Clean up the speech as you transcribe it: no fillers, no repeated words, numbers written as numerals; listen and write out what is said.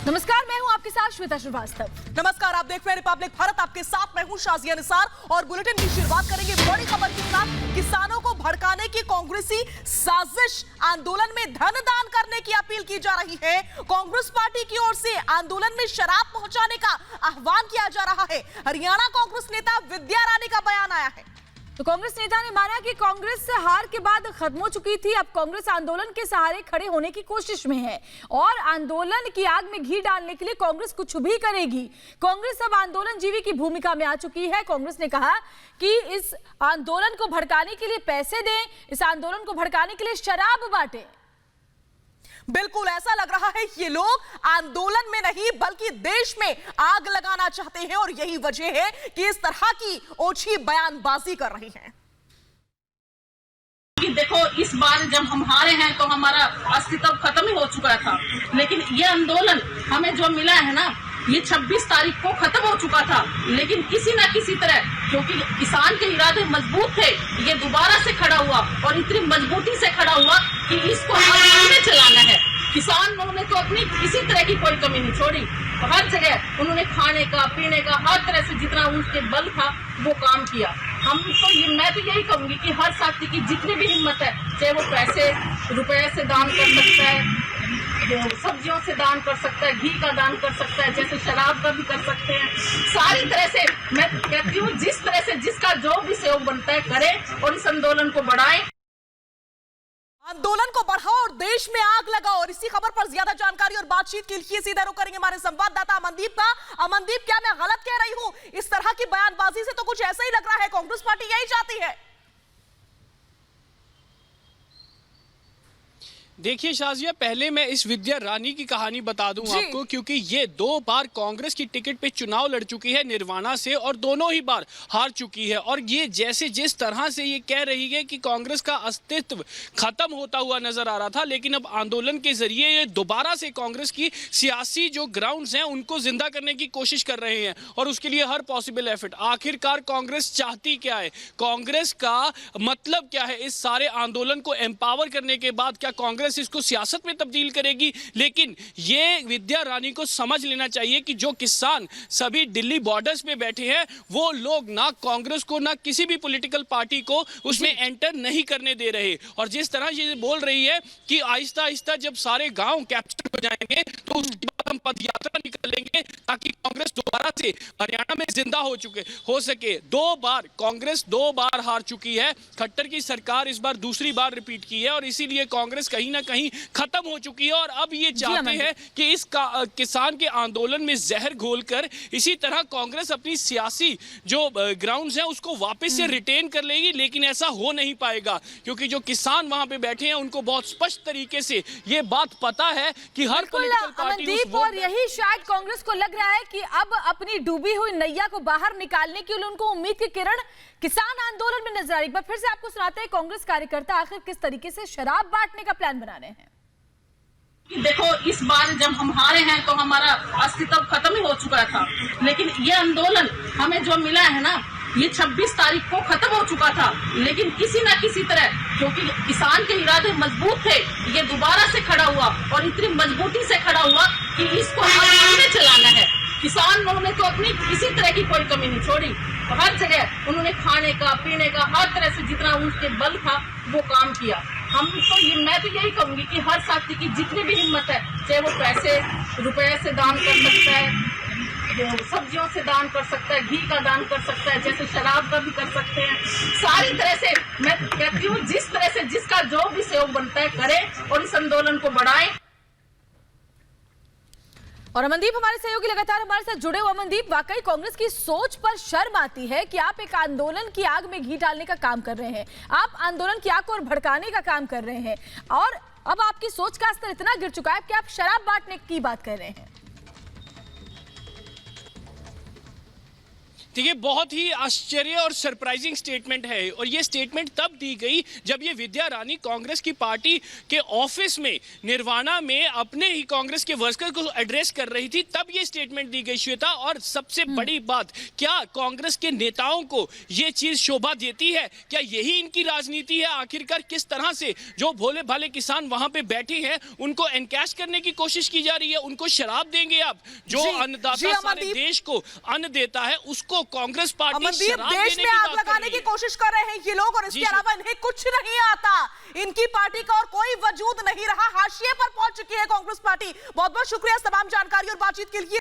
नमस्कार, मैं हूं आपके साथ श्वेता श्रीवास्तव। नमस्कार, आप देख रहे हैं रिपब्लिक भारत। आपके साथ मैं हूं शाजिया निसार और बुलेटिन की शुरुआत करेंगे बड़ी खबर के साथ। किसानों को भड़काने की कांग्रेसी साजिश, आंदोलन में धन दान करने की अपील की जा रही है। कांग्रेस पार्टी की ओर से आंदोलन में शराब पहुंचाने का आह्वान किया जा रहा है। हरियाणा कांग्रेस नेता विद्या रानी का बयान आया है। तो कांग्रेस नेता ने माना कि कांग्रेस से हार के बाद खत्म हो चुकी थी, अब कांग्रेस आंदोलन के सहारे खड़े होने की कोशिश में है और आंदोलन की आग में घी डालने के लिए कांग्रेस कुछ भी करेगी। कांग्रेस अब आंदोलन जीवी की भूमिका में आ चुकी है। कांग्रेस ने कहा कि इस आंदोलन को भड़काने के लिए पैसे दें, इस आंदोलन को भड़काने के लिए शराब बांटें। बिल्कुल ऐसा लग रहा है ये लोग आंदोलन में नहीं बल्कि देश में आग लगाना चाहते हैं और यही वजह है कि इस तरह की ओछी बयानबाजी कर रही हैं। देखो, इस बार जब हम हारे हैं तो हमारा अस्तित्व खत्म ही हो चुका था, लेकिन ये आंदोलन हमें जो मिला है ना, ये 26 तारीख को खत्म हो चुका था, लेकिन किसी न किसी तरह, क्योंकि किसान के इरादे मजबूत थे, ये दोबारा से खड़ा हुआ और इतनी मजबूती से खड़ा हुआ कि इसको हमें चलाना है। किसानों ने तो अपनी किसी तरह की कोई कमी नहीं छोड़ी, हर जगह उन्होंने खाने का, पीने का, हर तरह से जितना उनके बल था वो काम किया। मैं तो यही कहूंगी कि हर साथी की जितनी भी हिम्मत है, चाहे वो पैसे रुपए से दान कर सकता है, सब्जियों से दान कर सकता है, घी का दान कर सकता है, जैसे शराब का भी कर सकते हैं। सारी तरह से मैं कहती हूँ जिस तरह से जिसका जो भी सहयोग बनता है करे और इस आंदोलन को बढ़ाएं। आंदोलन को बढ़ाओ और देश में आग लगाओ। और इसी खबर पर ज्यादा जानकारी और बातचीत के लिए सीधा रुख करेंगे हमारे संवाददाता अमनदीप का। अमनदीप, क्या मैं गलत कह रही हूं? इस तरह की बयानबाजी से तो कुछ ऐसा ही लग रहा है कांग्रेस पार्टी यही चाहती है। देखिए शाजिया, पहले मैं इस विद्या रानी की कहानी बता दूं आपको, क्योंकि ये 2 बार कांग्रेस की टिकट पे चुनाव लड़ चुकी है निर्वाणा से और दोनों ही बार हार चुकी है। और ये जैसे जिस तरह से ये कह रही है कि कांग्रेस का अस्तित्व खत्म होता हुआ नजर आ रहा था, लेकिन अब आंदोलन के जरिए ये दोबारा से कांग्रेस की सियासी जो ग्राउंड्स हैं उनको जिंदा करने की कोशिश कर रहे हैं और उसके लिए हर पॉसिबल एफर्ट। आखिरकार कांग्रेस चाहती क्या है, कांग्रेस का मतलब क्या है? इस सारे आंदोलन को एम्पावर करने के बाद क्या कांग्रेस इसको सियासत में तब्दील करेगी? लेकिन ये विद्या रानी को समझ लेना चाहिए कि जो किसान सभी दिल्ली बॉर्डर्स पे बैठे हैं वो लोग ना कांग्रेस को ना किसी भी पॉलिटिकल पार्टी को उसमें एंटर नहीं करने दे रहे। और जिस तरह ये बोल रही है कि आहिस्ता आहिस्ता जब सारे गांव कैप्चर हो जाएंगे तो उसके बाद हम पद यात्रा निकालेंगे ताकि कांग्रेस दोबारा से हरियाणा में जिंदा हो सके। 2 बार कांग्रेस 2 बार हार चुकी है। खट्टर की सरकार इस बार दूसरी बार रिपीट की है और इसीलिए कांग्रेस कहीं ना कहीं खत्म हो चुकी है। और अब ये चाहते हैं कि इस किसान के आंदोलन में जहर घोलकर इसी तरह कांग्रेस अपनी सियासी जो ग्राउंड्स हैं उसको वापस से रिटेन कर लेगी, लेकिन ऐसा हो नहीं पाएगा क्योंकि जो किसान वहां पे बैठे हैं उनको बहुत स्पष्ट तरीके से ये बात पता है कि हर पॉलिटिकल पार्टी और यही शायद कांग्रेस को लग रहा है कि अब अपनी डूबी हुई नैया को बाहर निकालने के लिए उनको उम्मीद की किरण किसान आंदोलन में नजर आ रही। एक बार फिर से आपको सुनाते हैं कांग्रेस कार्यकर्ता आखिर किस तरीके से शराब बांटने का प्लान बना रहे हैं। देखो, इस बार जब हम हारे हैं तो हमारा अस्तित्व खत्म ही हो चुका था, लेकिन ये आंदोलन हमें जो मिला है ना, ये 26 तारीख को खत्म हो चुका था, लेकिन किसी न किसी तरह, क्योंकि किसान के इरादे मजबूत थे, ये दोबारा से खड़ा हुआ और इतनी मजबूती से खड़ा हुआ कि इसको हमें चलाना है। किसानों ने तो अपनी किसी तरह की कोई कमी नहीं छोड़ी, हर जगह उन्होंने खाने का, पीने का, हर तरह से जितना उनके बल था वो काम किया। मैं तो यही कहूंगी कि हर साथी की जितनी भी हिम्मत है, चाहे वो पैसे रुपए से दान कर सकता है, सब्जियों से दान कर सकता है, घी का दान कर सकता है, जैसे शराब का भी कर सकते हैं। सारी तरह से मैं कहती हूँ जिस तरह से जिसका जो भी सहयोग बनता है करे और इस आंदोलन को बढ़ाएं। और अमनदीप हमारे सहयोगी लगातार हमारे साथ जुड़े हुए। अमनदीप, वाकई कांग्रेस की सोच पर शर्म आती है कि आप एक आंदोलन की आग में घी डालने का काम कर रहे हैं, आप आंदोलन की आग को और भड़काने का काम कर रहे हैं और अब आपकी सोच का स्तर इतना गिर चुका है कि आप शराब बांटने की बात कर रहे हैं। देखिए, बहुत ही आश्चर्य और सरप्राइजिंग स्टेटमेंट है और ये स्टेटमेंट तब दी गई जब ये विद्या रानी कांग्रेस की पार्टी के ऑफिस में निर्वाणा में अपने ही कांग्रेस के वर्कर को एड्रेस कर रही थी, तब ये स्टेटमेंट दी गई श्वेता। और सबसे बड़ी बात, क्या कांग्रेस के नेताओं को ये चीज शोभा देती है? क्या यही इनकी राजनीति है? आखिरकार किस तरह से जो भोले भाले किसान वहां पे बैठे हैं उनको एनकैश करने की कोशिश की जा रही है? उनको शराब देंगे आप? जो अन्नदाता सारे देश को अन्न देता है उसको कांग्रेस पार्टी शराब देश देने में की आग बात कर लगाने रही की है। कोशिश कर रहे हैं ये लोग, और इसके अलावा इन्हें कुछ नहीं आता। इनकी पार्टी का और कोई वजूद नहीं रहा, हाशिए पर पहुंच चुकी है कांग्रेस पार्टी। बहुत बहुत शुक्रिया तमाम जानकारी और बातचीत के लिए।